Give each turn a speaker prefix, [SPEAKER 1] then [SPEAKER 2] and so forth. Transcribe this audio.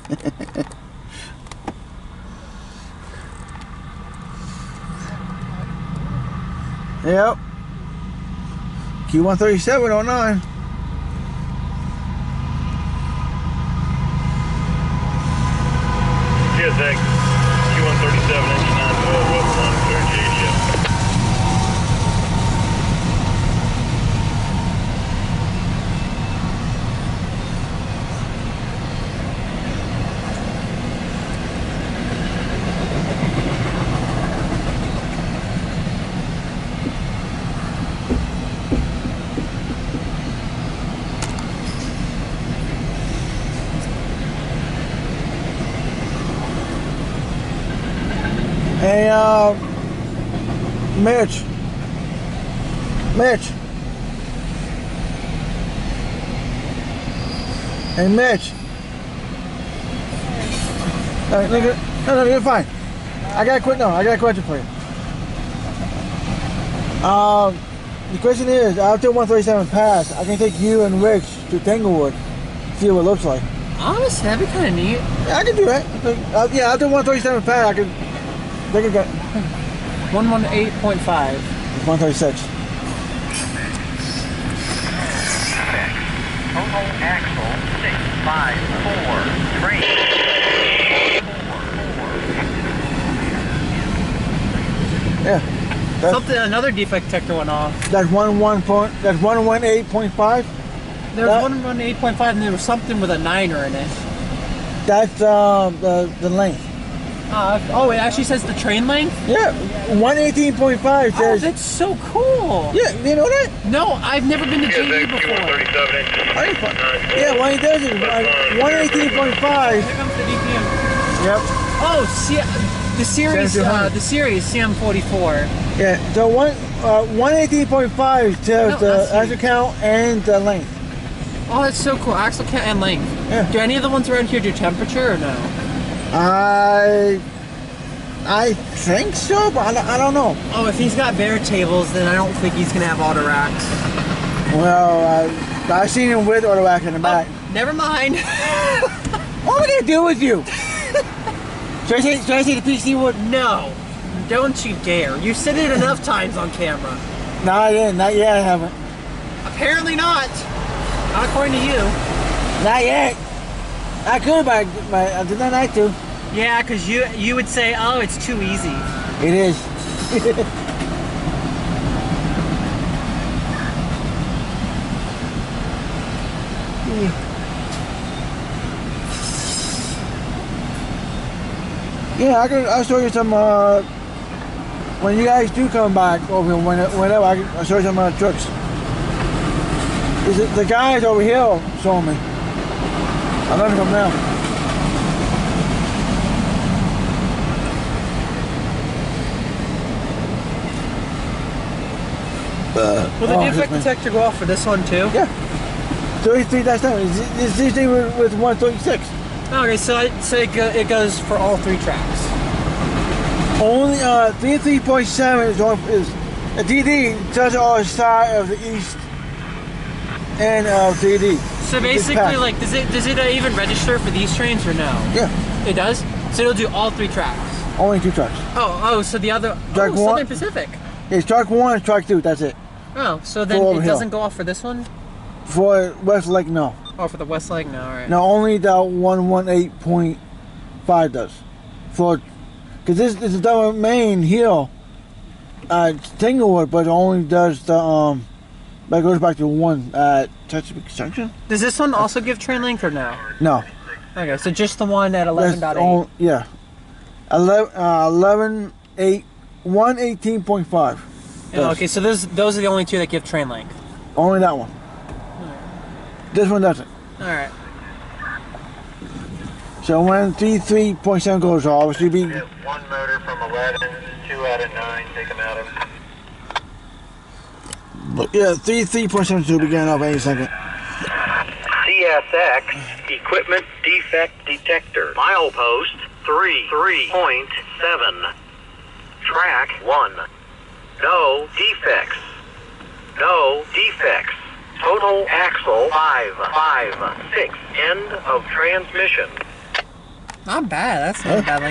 [SPEAKER 1] Yep. Q137-09.
[SPEAKER 2] CSX Q137-09 westbound, clear JDF.
[SPEAKER 1] Hey, Mitch. Hey, Mitch. No, you're fine. I got a question for you. The question is, after 137 pass, I can take you and Rich to Tanglewood, see what it looks like.
[SPEAKER 3] Honestly, that'd be kind of neat.
[SPEAKER 1] Yeah, I can do that. Yeah, after 137 pass, I can. They can get
[SPEAKER 3] 118.5.
[SPEAKER 1] 136.
[SPEAKER 4] Total axle 654. Train.
[SPEAKER 1] Yeah.
[SPEAKER 3] Something. Another defect detector went off.
[SPEAKER 1] That's 118.5.
[SPEAKER 3] There was 118.5, and there was something with a 9er in it.
[SPEAKER 1] That's the length.
[SPEAKER 3] Oh, it actually says the train length?
[SPEAKER 1] Yeah, 118.5 says.
[SPEAKER 3] Oh, that's so cool.
[SPEAKER 1] Yeah, you know that?
[SPEAKER 3] No, I've never been to JD before.
[SPEAKER 1] Yeah, when he does it, 118.5.
[SPEAKER 3] Here comes the DPM.
[SPEAKER 1] Yep.
[SPEAKER 3] Oh, the series CM44.
[SPEAKER 1] Yeah, so 118.5 tells the axle count and the length.
[SPEAKER 3] Oh, that's so cool. Axle count and length.
[SPEAKER 1] Yeah.
[SPEAKER 3] Do any of the ones around here do temperature or no?
[SPEAKER 1] I think so, but I don't know.
[SPEAKER 3] Oh, if he's got bare tables, then I don't think he's gonna have Autoracks.
[SPEAKER 1] Well, I've seen him with Autorack in the back.
[SPEAKER 3] Oh, never mind.
[SPEAKER 1] What am I gonna do with you? Should I say the PC would?
[SPEAKER 3] No, don't you dare. You said it enough times on camera.
[SPEAKER 1] No, I didn't. Not yet. I haven't.
[SPEAKER 3] Apparently not. Not according to you.
[SPEAKER 1] Not yet. I could, but I did not like to.
[SPEAKER 3] Yeah, because you would say, oh, it's too easy.
[SPEAKER 1] It is. Yeah, I'll show you some, when you guys do come back over here, whenever, I'll show you some trucks. The guys over here showing me. I'll let them come down.
[SPEAKER 3] Will the defect detector go off for this one too?
[SPEAKER 1] Yeah. 33-7. It's usually with 136.
[SPEAKER 3] Okay, so it goes for all three tracks.
[SPEAKER 1] Only 33.7 is a DD touches on the side of the east end of DD.
[SPEAKER 3] So basically, like, does it even register for these trains or no?
[SPEAKER 1] Yeah.
[SPEAKER 3] It does? So it'll do all three tracks?
[SPEAKER 1] Only two trucks.
[SPEAKER 3] Oh, so the other...
[SPEAKER 1] Track one.
[SPEAKER 3] Southern Pacific.
[SPEAKER 1] It's track 1 and track 2, that's it.
[SPEAKER 3] Oh, so then it doesn't go off for this one?
[SPEAKER 1] For West Lake, no.
[SPEAKER 3] Oh, for the West Leg? No, alright.
[SPEAKER 1] No, only the 118.5 does. Because this is the main hill, Tanglewood, but it only does the, that goes back to 1 at Chesapeake Junction.
[SPEAKER 3] Does this one also give train length or no?
[SPEAKER 1] No.
[SPEAKER 3] Okay, so just the one at 11.8.
[SPEAKER 1] Yeah. 118.5.
[SPEAKER 3] Yeah, okay, so those are the only two that give train length.
[SPEAKER 1] Only that one. This one doesn't.
[SPEAKER 3] Alright.
[SPEAKER 1] So when 33.7 goes off, it should be...
[SPEAKER 4] One motor from 11, 2 out of 9, take them out of it.
[SPEAKER 1] Yeah, 33.7 should be getting off any second.
[SPEAKER 4] CSX Equipment Defect Detector. Milepost 3.7. Track 1. No defects. No defects. Total axle 556. End of transmission.
[SPEAKER 3] Not bad. That's not a bad length.